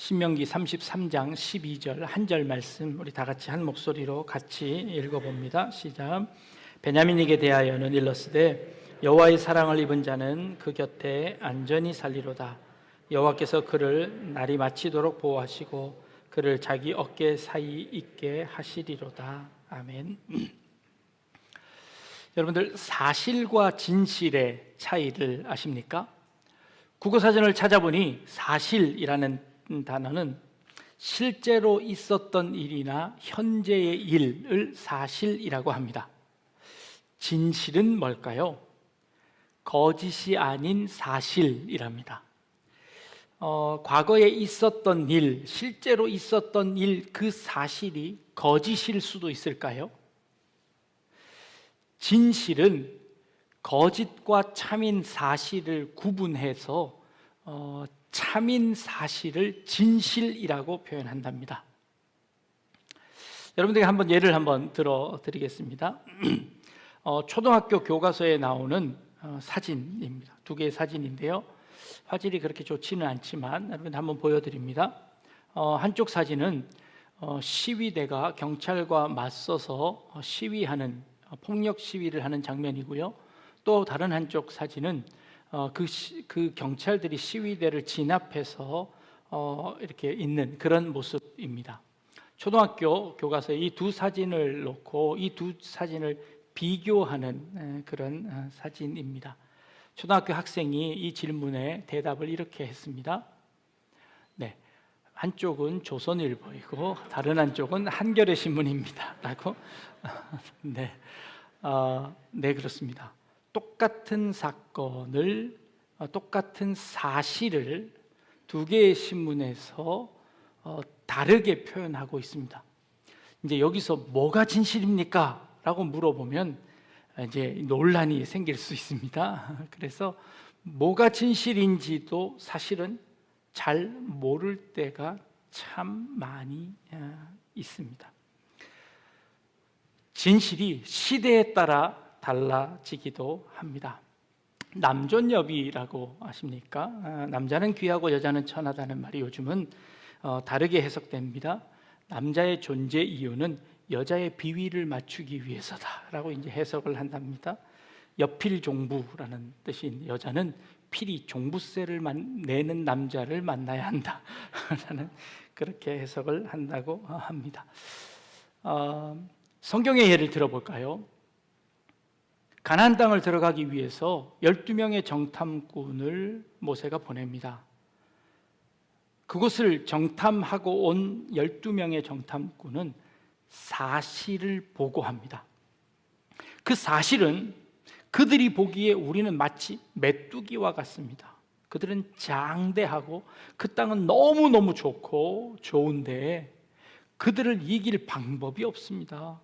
신명기 33장 12절 한 절 말씀 우리 다 같이 한 목소리로 같이 읽어봅니다. 시작. 베냐민에게 대하여는 일렀으되 여호와의 사랑을 입은 자는 그 곁에 안전히 살리로다. 여호와께서 그를 날이 마치도록 보호하시고 그를 자기 어깨 사이 있게 하시리로다. 아멘. 여러분들, 사실과 진실의 차이를 아십니까? 국어사전을 찾아보니 사실이라는 단어는 실제로 있었던 일이나 현재의 일을 사실이라고 합니다. 진실은 뭘까요? 거짓이 아닌 사실이랍니다. 과거에 있었던 일, 실제로 있었던 일, 그 사실이 거짓일 수도 있을까요? 진실은 거짓과 참인 사실을 구분해서 참인 사실을 진실이라고 표현한답니다. 여러분들에게 예를 한번 들어드리겠습니다. 초등학교 교과서에 나오는 사진입니다. 두 개의 사진인데요, 화질이 그렇게 좋지는 않지만 여러분 한번 보여드립니다. 한쪽 사진은 시위대가 경찰과 맞서서 시위하는, 폭력 시위를 하는 장면이고요. 또 다른 한쪽 사진은 그 경찰들이 시위대를 진압해서 이렇게 있는 그런 모습입니다. 초등학교 교과서에 이 두 사진을 놓고 이 두 사진을 비교하는 그런 사진입니다. 초등학교 학생이 이 질문에 대답을 이렇게 했습니다. 네, 한쪽은 조선일보이고 다른 한쪽은 한겨레 신문입니다. 라고. 네, 네, 그렇습니다. 똑같은 사건을, 똑같은 사실을 두 개의 신문에서 다르게 표현하고 있습니다. 이제 여기서 뭐가 진실입니까? 라고 물어보면 이제 논란이 생길 수 있습니다. 그래서 뭐가 진실인지도 사실은 잘 모를 때가 참 많이 있습니다. 진실이 시대에 따라 달라지기도 합니다. 남존여비라고 아십니까? 남자는 귀하고 여자는 천하다는 말이 요즘은 다르게 해석됩니다. 남자의 존재 이유는 여자의 비위를 맞추기 위해서다라고 이제 해석을 한답니다. 여필종부라는 뜻인 여자는 필히 종부세를 내는 남자를 만나야 한다라는 그렇게 해석을 한다고 합니다. 성경의 예를 들어볼까요? 가나안 땅을 들어가기 위해서 12명의 정탐꾼을 모세가 보냅니다. 그곳을 정탐하고 온 12명의 정탐꾼은 사실을 보고합니다. 그 사실은 그들이 보기에 우리는 마치 메뚜기와 같습니다. 그들은 장대하고 그 땅은 너무너무 좋고 좋은데 그들을 이길 방법이 없습니다.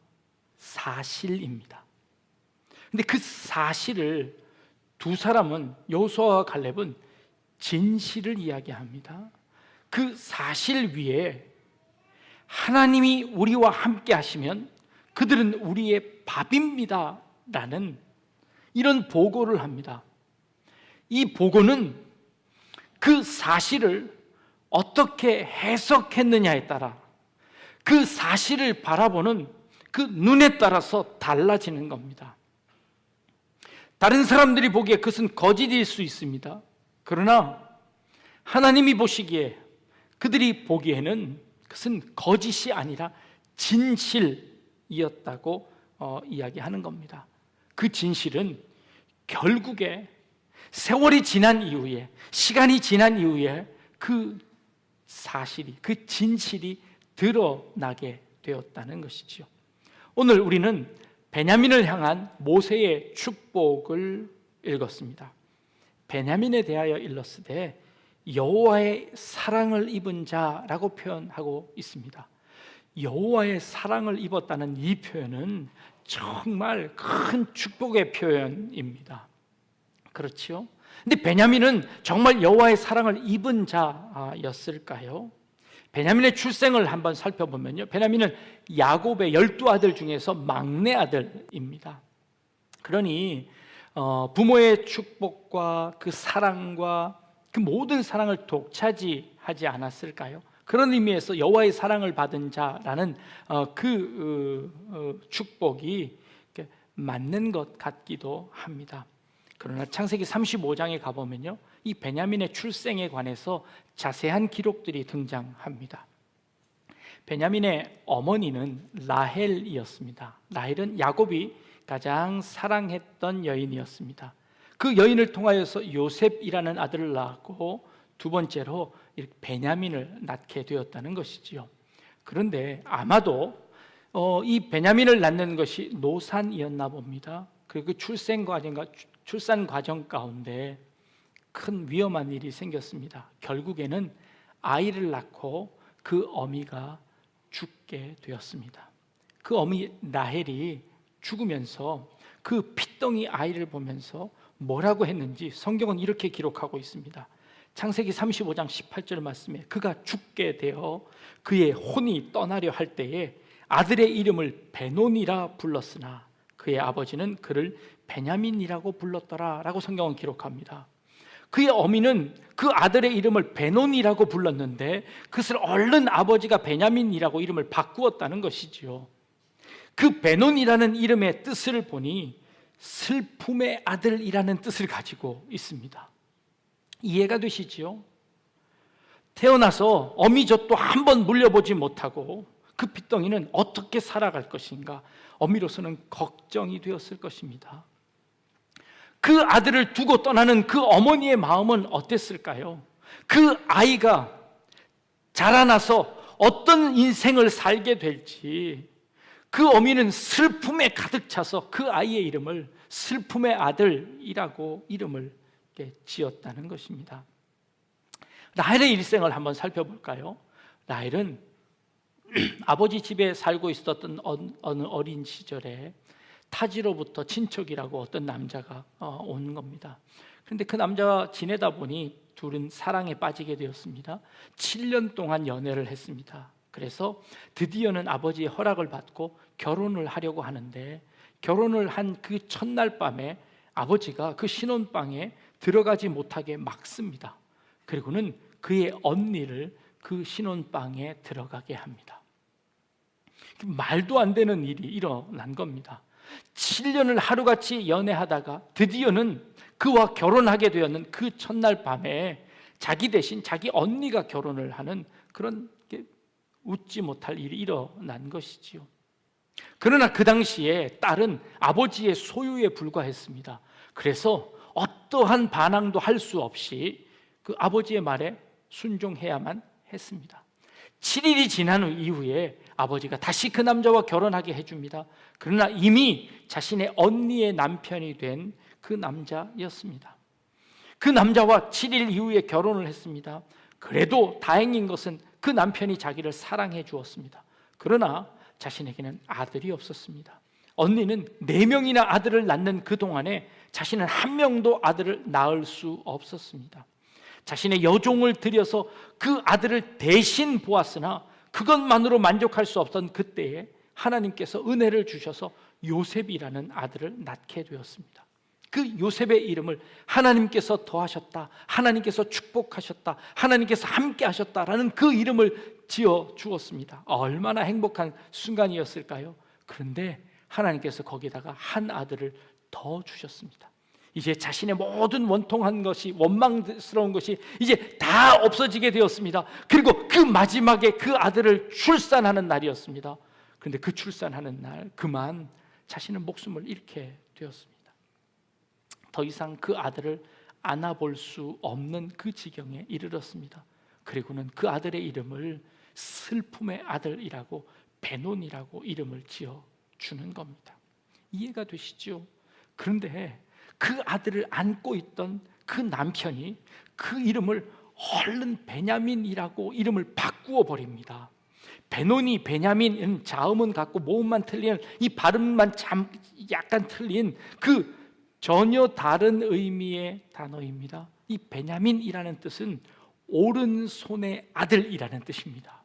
사실입니다. 근데 그 사실을 두 사람은, 여호수아와 갈렙은 진실을 이야기합니다. 그 사실 위에 하나님이 우리와 함께 하시면 그들은 우리의 밥입니다 라는 이런 보고를 합니다. 이 보고는 그 사실을 어떻게 해석했느냐에 따라, 그 사실을 바라보는 그 눈에 따라서 달라지는 겁니다. 다른 사람들이 보기에 그것은 거짓일 수 있습니다. 그러나 하나님이 보시기에, 그들이 보기에는 그것은 거짓이 아니라 진실이었다고 이야기하는 겁니다. 그 진실은 결국에 세월이 지난 이후에, 시간이 지난 이후에 그 사실이, 그 진실이 드러나게 되었다는 것이죠. 오늘 우리는 베냐민을 향한 모세의 축복을 읽었습니다. 베냐민에 대하여 일렀으되 여호와의 사랑을 입은 자라고 표현하고 있습니다. 여호와의 사랑을 입었다는 이 표현은 정말 큰 축복의 표현입니다. 그렇지요? 근데 베냐민은 정말 여호와의 사랑을 입은 자였을까요? 베냐민의 출생을 한번 살펴보면요, 베냐민은 야곱의 12아들 중에서 막내 아들입니다. 그러니 부모의 축복과 그 사랑과 그 모든 사랑을 독차지하는 하지 않았을까요? 그런 의미에서 여호와의 사랑을 받은 자라는 축복이 맞는 것 같기도 합니다. 그러나 창세기 35장에 가보면요, 이 베냐민의 출생에 관해서 자세한 기록들이 등장합니다. 베냐민의 어머니는 라헬이었습니다. 라헬은 야곱이 가장 사랑했던 여인이었습니다. 그 여인을 통하여서 요셉이라는 아들을 낳았고 두 번째로 베냐민을 낳게 되었다는 것이지요. 그런데 아마도 이 베냐민을 낳는 것이 노산이었나 봅니다. 그리고 출산 과정 가운데 큰 위험한 일이 생겼습니다. 결국에는 아이를 낳고 그 어미가 죽게 되었습니다. 그 어미 라헬이 죽으면서 그 핏덩이 아이를 보면서 뭐라고 했는지 성경은 이렇게 기록하고 있습니다. 창세기 35장 18절 말씀에 그가 죽게 되어 그의 혼이 떠나려 할 때에 아들의 이름을 베논이라 불렀으나 그의 아버지는 그를 베냐민이라고 불렀더라 라고 성경은 기록합니다. 그의 어미는 그 아들의 이름을 베논이라고 불렀는데 그것을 얼른 아버지가 베냐민이라고 이름을 바꾸었다는 것이지요. 그 베논이라는 이름의 뜻을 보니 슬픔의 아들이라는 뜻을 가지고 있습니다. 이해가 되시지요? 태어나서 어미젖도 한 번 물려보지 못하고 그 핏덩이는 어떻게 살아갈 것인가, 어미로서는 걱정이 되었을 것입니다. 그 아들을 두고 떠나는 그 어머니의 마음은 어땠을까요? 그 아이가 자라나서 어떤 인생을 살게 될지 그 어미는 슬픔에 가득 차서 그 아이의 이름을 슬픔의 아들이라고 이름을 지었다는 것입니다. 라헬의 일생을 한번 살펴볼까요? 라헬은 아버지 집에 살고 있었던 어느 어린 시절에 타지로부터 친척이라고 어떤 남자가 온 겁니다. 그런데 그 남자와 지내다 보니 둘은 사랑에 빠지게 되었습니다. 7년 동안 연애를 했습니다. 그래서 드디어는 아버지의 허락을 받고 결혼을 하려고 하는데 결혼을 한 그 첫날 밤에 아버지가 그 신혼방에 들어가지 못하게 막습니다. 그리고는 그의 언니를 그 신혼방에 들어가게 합니다. 말도 안 되는 일이 일어난 겁니다. 7년을 하루같이 연애하다가 드디어는 그와 결혼하게 되었는 그 첫날 밤에 자기 대신 자기 언니가 결혼을 하는 그런 웃지 못할 일이 일어난 것이지요. 그러나 그 당시에 딸은 아버지의 소유에 불과했습니다. 그래서 어떠한 반항도 할 수 없이 그 아버지의 말에 순종해야만 했습니다. 7일이 지난 이후에 아버지가 다시 그 남자와 결혼하게 해줍니다. 그러나 이미 자신의 언니의 남편이 된 그 남자였습니다. 그 남자와 7일 이후에 결혼을 했습니다. 그래도 다행인 것은 그 남편이 자기를 사랑해 주었습니다. 그러나 자신에게는 아들이 없었습니다. 언니는 4명이나 아들을 낳는 그 동안에 자신은 한 명도 아들을 낳을 수 없었습니다. 자신의 여종을 들여서 그 아들을 대신 보았으나 그것만으로 만족할 수 없던 그때에 하나님께서 은혜를 주셔서 요셉이라는 아들을 낳게 되었습니다. 그 요셉의 이름을 하나님께서 더하셨다, 하나님께서 축복하셨다, 하나님께서 함께 하셨다라는 그 이름을 지어 주었습니다. 얼마나 행복한 순간이었을까요? 그런데 하나님께서 거기다가 한 아들을 더 주셨습니다. 이제 자신의 모든 원통한 것이, 원망스러운 것이 이제 다 없어지게 되었습니다. 그리고 그 마지막에 그 아들을 출산하는 날이었습니다. 그런데 그 출산하는 날 그만 자신의 목숨을 잃게 되었습니다. 더 이상 그 아들을 안아볼 수 없는 그 지경에 이르렀습니다. 그리고는 그 아들의 이름을 슬픔의 아들이라고, 베논이라고 이름을 지어 주는 겁니다. 이해가 되시죠? 그런데 그 아들을 안고 있던 그 남편이 그 이름을 얼른 베냐민이라고 이름을 바꾸어 버립니다. 베논이 베냐민은 자음은 같고 모음만 틀린, 이 발음만 약간 틀린 그 전혀 다른 의미의 단어입니다. 이 베냐민이라는 뜻은 오른손의 아들이라는 뜻입니다.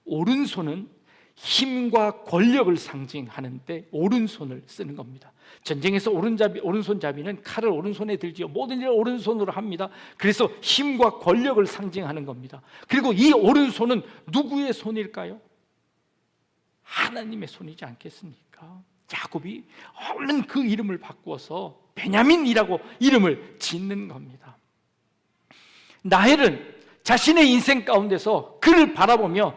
오른손은 힘과 권력을 상징하는 데 오른손을 쓰는 겁니다. 전쟁에서 오른손잡이는 칼을 오른손에 들지요. 모든 일을 오른손으로 합니다. 그래서 힘과 권력을 상징하는 겁니다. 그리고 이 오른손은 누구의 손일까요? 하나님의 손이지 않겠습니까? 야곱이 얼른 그 이름을 바꾸어서 베냐민이라고 이름을 짓는 겁니다. 라헬은 자신의 인생 가운데서 그를 바라보며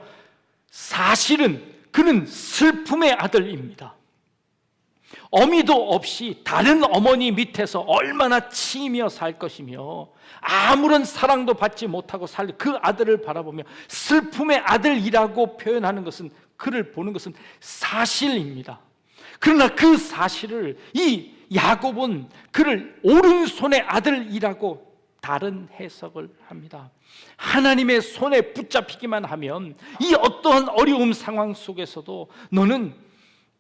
사실은 그는 슬픔의 아들입니다. 어미도 없이 다른 어머니 밑에서 얼마나 치이며 살 것이며 아무런 사랑도 받지 못하고 살 그 아들을 바라보며 슬픔의 아들이라고 표현하는 것은, 그를 보는 것은 사실입니다. 그러나 그 사실을 이 야곱은 그를 오른손의 아들이라고 다른 해석을 합니다. 하나님의 손에 붙잡히기만 하면 이 어떠한 어려움 상황 속에서도 너는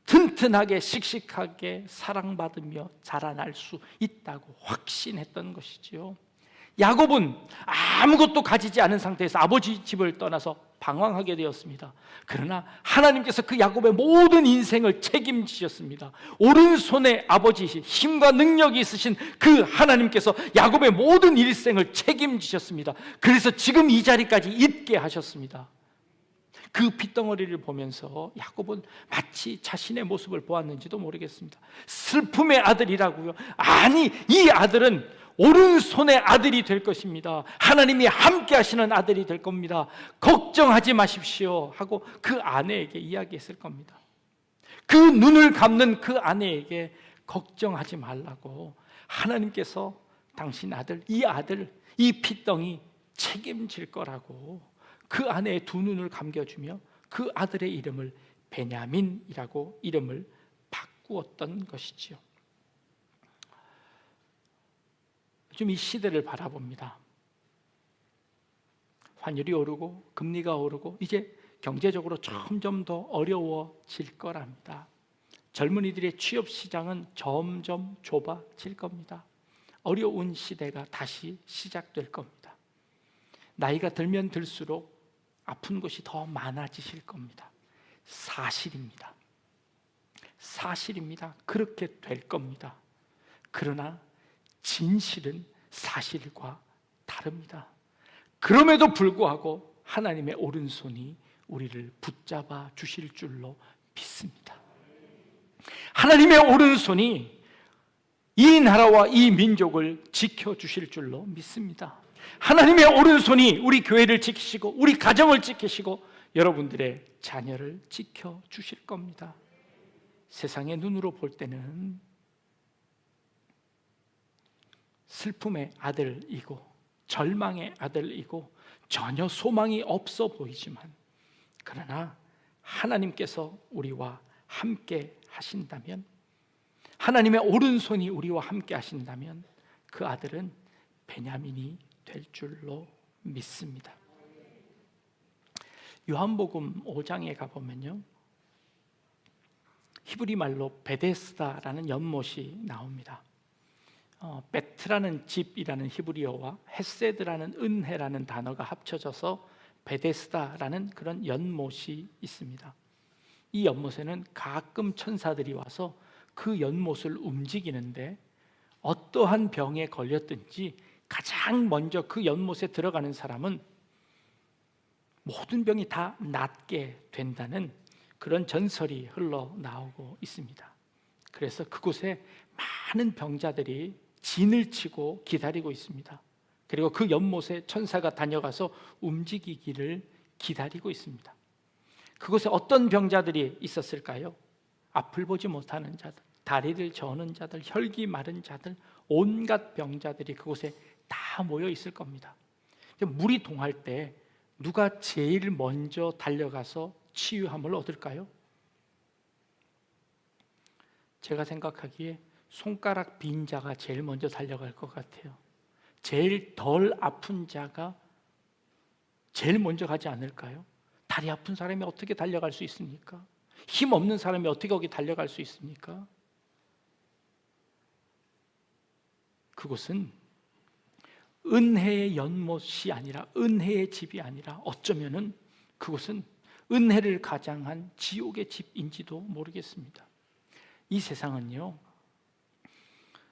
튼튼하게 씩씩하게 사랑받으며 자라날 수 있다고 확신했던 것이지요. 야곱은 아무것도 가지지 않은 상태에서 아버지 집을 떠나서 방황하게 되었습니다. 그러나 하나님께서 그 야곱의 모든 인생을 책임지셨습니다. 오른손에 아버지이신 힘과 능력이 있으신 그 하나님께서 야곱의 모든 일생을 책임지셨습니다. 그래서 지금 이 자리까지 있게 하셨습니다. 그 핏덩어리를 보면서 야곱은 마치 자신의 모습을 보았는지도 모르겠습니다. 슬픔의 아들이라고요? 아니, 이 아들은 오른손의 아들이 될 것입니다. 하나님이 함께 하시는 아들이 될 겁니다. 걱정하지 마십시오 하고 그 아내에게 이야기했을 겁니다. 그 눈을 감는 그 아내에게 걱정하지 말라고 하나님께서 당신 아들, 이 핏덩이 책임질 거라고 그 아내의 두 눈을 감겨주며 그 아들의 이름을 베냐민이라고 이름을 바꾸었던 것이지요. 요즘 이 시대를 바라봅니다. 환율이 오르고 금리가 오르고 이제 경제적으로 점점 더 어려워질 거랍니다. 젊은이들의 취업 시장은 점점 좁아질 겁니다. 어려운 시대가 다시 시작될 겁니다. 나이가 들면 들수록 아픈 것이 더 많아지실 겁니다. 사실입니다. 사실입니다. 그렇게 될 겁니다. 그러나 진실은 사실과 다릅니다. 그럼에도 불구하고 하나님의 오른손이 우리를 붙잡아 주실 줄로 믿습니다. 하나님의 오른손이 이 나라와 이 민족을 지켜주실 줄로 믿습니다. 하나님의 오른손이 우리 교회를 지키시고 우리 가정을 지키시고 여러분들의 자녀를 지켜주실 겁니다. 세상의 눈으로 볼 때는 슬픔의 아들이고 절망의 아들이고 전혀 소망이 없어 보이지만, 그러나 하나님께서 우리와 함께 하신다면, 하나님의 오른손이 우리와 함께 하신다면 그 아들은 베냐민이 될 줄로 믿습니다. 요한복음 5장에 가보면요, 히브리 말로 베데스다라는 연못이 나옵니다. 베트라는 집이라는 히브리어와 헤세드라는 은혜라는 단어가 합쳐져서 베데스다라는 그런 연못이 있습니다. 이 연못에는 가끔 천사들이 와서 그 연못을 움직이는데 어떠한 병에 걸렸든지 가장 먼저 그 연못에 들어가는 사람은 모든 병이 다 낫게 된다는 그런 전설이 흘러나오고 있습니다. 그래서 그곳에 많은 병자들이 진을 치고 기다리고 있습니다. 그리고 그 연못에 천사가 다녀가서 움직이기를 기다리고 있습니다. 그곳에 어떤 병자들이 있었을까요? 앞을 보지 못하는 자들, 다리를 저는 자들, 혈기 마른 자들, 온갖 병자들이 그곳에 다 모여 있을 겁니다. 물이 동할 때 누가 제일 먼저 달려가서 치유함을 얻을까요? 제가 생각하기에 손가락 빈 자가 제일 먼저 달려갈 것 같아요. 제일 덜 아픈 자가 제일 먼저 가지 않을까요? 다리 아픈 사람이 어떻게 달려갈 수 있습니까? 힘 없는 사람이 어떻게 거기 달려갈 수 있습니까? 그곳은 은혜의 연못이 아니라, 은혜의 집이 아니라 어쩌면은 그곳은 은혜를 가장한 지옥의 집인지도 모르겠습니다. 이 세상은요,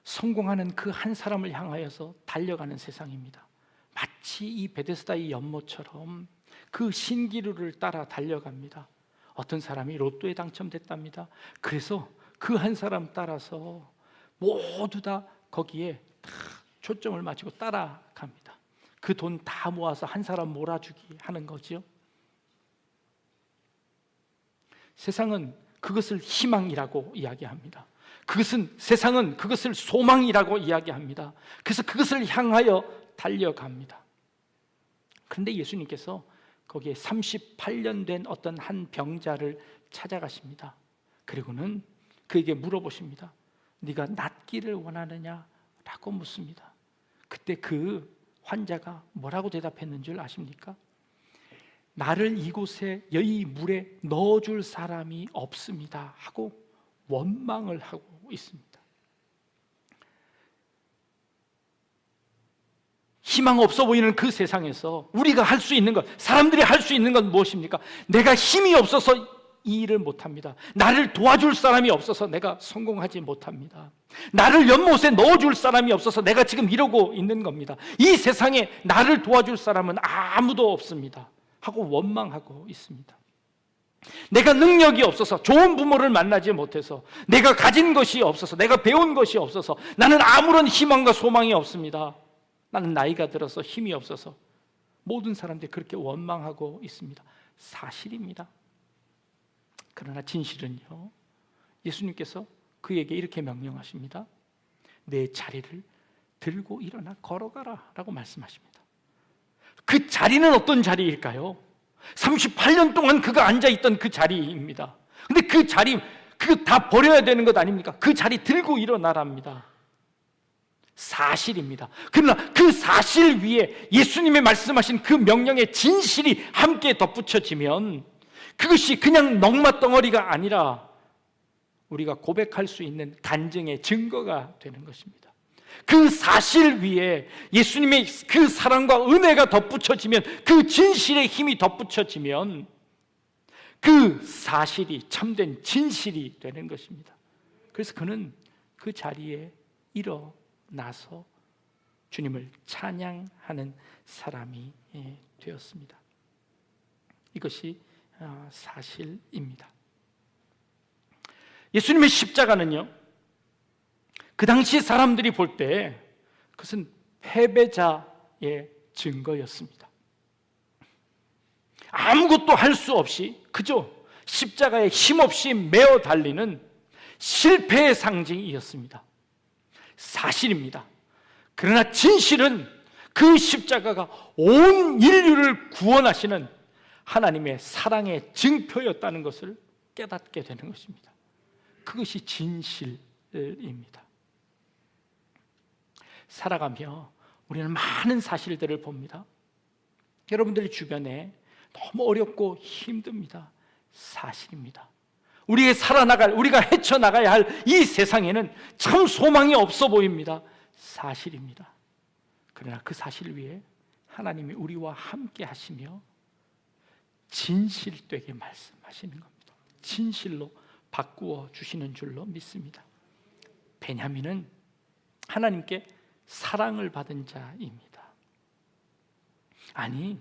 성공하는 그 한 사람을 향하여서 달려가는 세상입니다. 마치 이 베데스다의 연못처럼 그 신기루를 따라 달려갑니다. 어떤 사람이 로또에 당첨됐답니다. 그래서 그 한 사람 따라서 모두 다 거기에 다 초점을 맞추고 따라갑니다. 그 돈 다 모아서 한 사람 몰아주기 하는 거죠. 세상은 그것을 희망이라고 이야기합니다. 세상은 그것을 소망이라고 이야기합니다. 그래서 그것을 향하여 달려갑니다. 그런데 예수님께서 거기에 38년 된 어떤 한 병자를 찾아가십니다. 그리고는 그에게 물어보십니다. 네가 낫기를 원하느냐? 라고 묻습니다. 그때 그 환자가 뭐라고 대답했는 줄 아십니까? 나를 이곳에 이 물에 넣어줄 사람이 없습니다 하고 원망을 하고 있습니다. 희망 없어 보이는 그 세상에서 우리가 할 수 있는 것, 사람들이 할 수 있는 건 무엇입니까? 내가 힘이 없어서 이 일을 못합니다. 나를 도와줄 사람이 없어서 내가 성공하지 못합니다. 나를 연못에 넣어줄 사람이 없어서 내가 지금 이러고 있는 겁니다. 이 세상에 나를 도와줄 사람은 아무도 없습니다 하고 원망하고 있습니다. 내가 능력이 없어서, 좋은 부모를 만나지 못해서, 내가 가진 것이 없어서, 내가 배운 것이 없어서, 나는 아무런 희망과 소망이 없습니다. 나는 나이가 들어서 힘이 없어서. 모든 사람들이 그렇게 원망하고 있습니다. 사실입니다. 그러나 진실은요, 예수님께서 그에게 이렇게 명령하십니다. 내 자리를 들고 일어나 걸어가라 라고 말씀하십니다. 그 자리는 어떤 자리일까요? 38년 동안 그가 앉아있던 그 자리입니다. 근데 그 자리, 그거 다 버려야 되는 것 아닙니까? 그 자리 들고 일어나랍니다. 사실입니다. 그러나 그 사실 위에 예수님의 말씀하신 그 명령의 진실이 함께 덧붙여지면 그것이 그냥 넉마덩어리가 아니라 우리가 고백할 수 있는 간증의 증거가 되는 것입니다. 그 사실 위에 예수님의 그 사랑과 은혜가 덧붙여지면, 그 진실의 힘이 덧붙여지면 그 사실이 참된 진실이 되는 것입니다. 그래서 그는 그 자리에 일어나서 주님을 찬양하는 사람이 되었습니다. 이것이 사실입니다. 예수님의 십자가는요, 그 당시 사람들이 볼 때 그것은 패배자의 증거였습니다. 아무것도 할 수 없이 그저 십자가에 힘없이 메어 달리는 실패의 상징이었습니다. 사실입니다. 그러나 진실은 그 십자가가 온 인류를 구원하시는 하나님의 사랑의 증표였다는 것을 깨닫게 되는 것입니다. 그것이 진실입니다. 살아가며 우리는 많은 사실들을 봅니다. 여러분들의 주변에 너무 어렵고 힘듭니다. 사실입니다. 우리가 헤쳐나가야 할 이 세상에는 참 소망이 없어 보입니다. 사실입니다. 그러나 그 사실 위에 하나님이 우리와 함께 하시며 진실되게 말씀하시는 겁니다. 진실로 바꾸어 주시는 줄로 믿습니다. 베냐민은 하나님께 사랑을 받은 자입니다. 아니,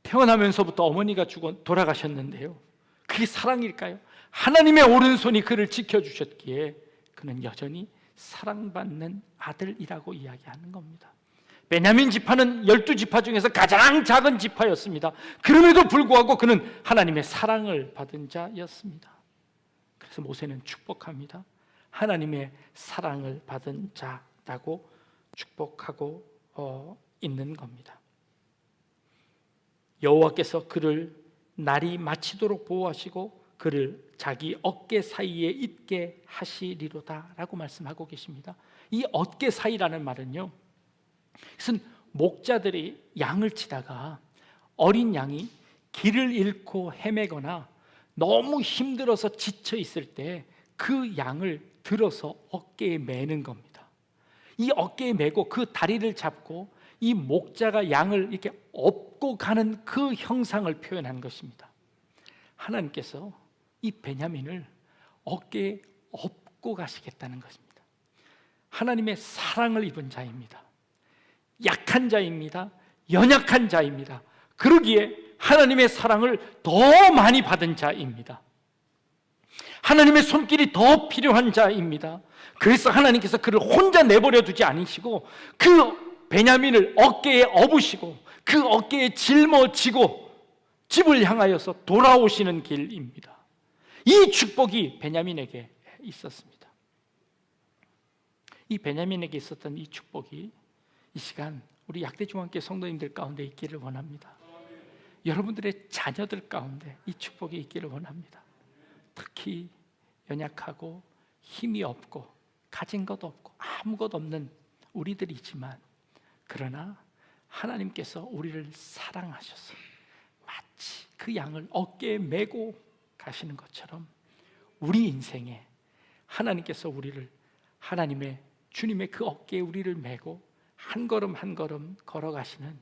태어나면서부터 어머니가 돌아가셨는데요, 그게 사랑일까요? 하나님의 오른손이 그를 지켜주셨기에 그는 여전히 사랑받는 아들이라고 이야기하는 겁니다. 베냐민 지파는 12지파 중에서 가장 작은 지파였습니다. 그럼에도 불구하고 그는 하나님의 사랑을 받은 자였습니다. 그래서 모세는 축복합니다. 하나님의 사랑을 받은 자라고 축복하고 있는 겁니다. 여호와께서 그를 날이 마치도록 보호하시고 그를 자기 어깨 사이에 있게 하시리로다 라고 말씀하고 계십니다. 이 어깨 사이라는 말은요, 그것은 목자들이 양을 치다가 어린 양이 길을 잃고 헤매거나 너무 힘들어서 지쳐 있을 때 그 양을 들어서 어깨에 매는 겁니다. 이 어깨에 매고 그 다리를 잡고 이 목자가 양을 이렇게 업고 가는 그 형상을 표현한 것입니다. 하나님께서 이 베냐민을 어깨에 업고 가시겠다는 것입니다. 하나님의 사랑을 입은 자입니다. 약한 자입니다. 연약한 자입니다. 그러기에 하나님의 사랑을 더 많이 받은 자입니다. 하나님의 손길이 더 필요한 자입니다. 그래서 하나님께서 그를 혼자 내버려 두지 않으시고 그 베냐민을 어깨에 업으시고 그 어깨에 짊어지고 집을 향하여서 돌아오시는 길입니다. 이 축복이 베냐민에게 있었습니다. 이 베냐민에게 있었던 이 축복이 이 시간 우리 약대중앙교회 성도님들 가운데 있기를 원합니다. 여러분들의 자녀들 가운데 이 축복이 있기를 원합니다. 특히 연약하고 힘이 없고 가진 것 없고 아무것 없는 우리들이지만, 그러나 하나님께서 우리를 사랑하셔서 마치 그 양을 어깨에 메고 가시는 것처럼 우리 인생에 하나님께서 우리를 하나님의 주님의 그 어깨에 우리를 메고 한 걸음 한 걸음 걸어가시는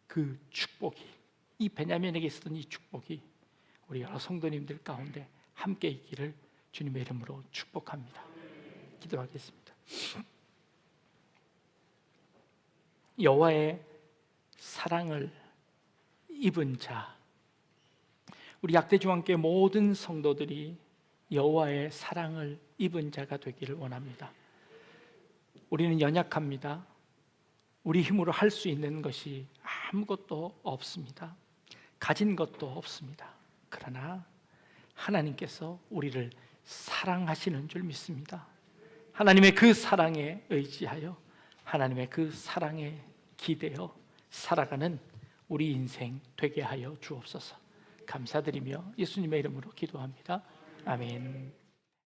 그 축복이, 이 베냐민에게 있었던 이 축복이 우리 여러 성도님들 가운데 함께 있기를 주님의 이름으로 축복합니다. 기도하겠습니다. 여호와의 사랑을 입은 자, 우리 약대중앙교회 모든 성도들이 여호와의 사랑을 입은 자가 되기를 원합니다. 우리는 연약합니다. 우리 힘으로 할 수 있는 것이 아무것도 없습니다. 가진 것도 없습니다. 그러나 하나님께서 우리를 사랑하시는 줄 믿습니다. 하나님의 그 사랑에 의지하여 하나님의 그 사랑에 기대어 살아가는 우리 인생 되게 하여 주옵소서. 감사드리며 예수님의 이름으로 기도합니다. 아멘.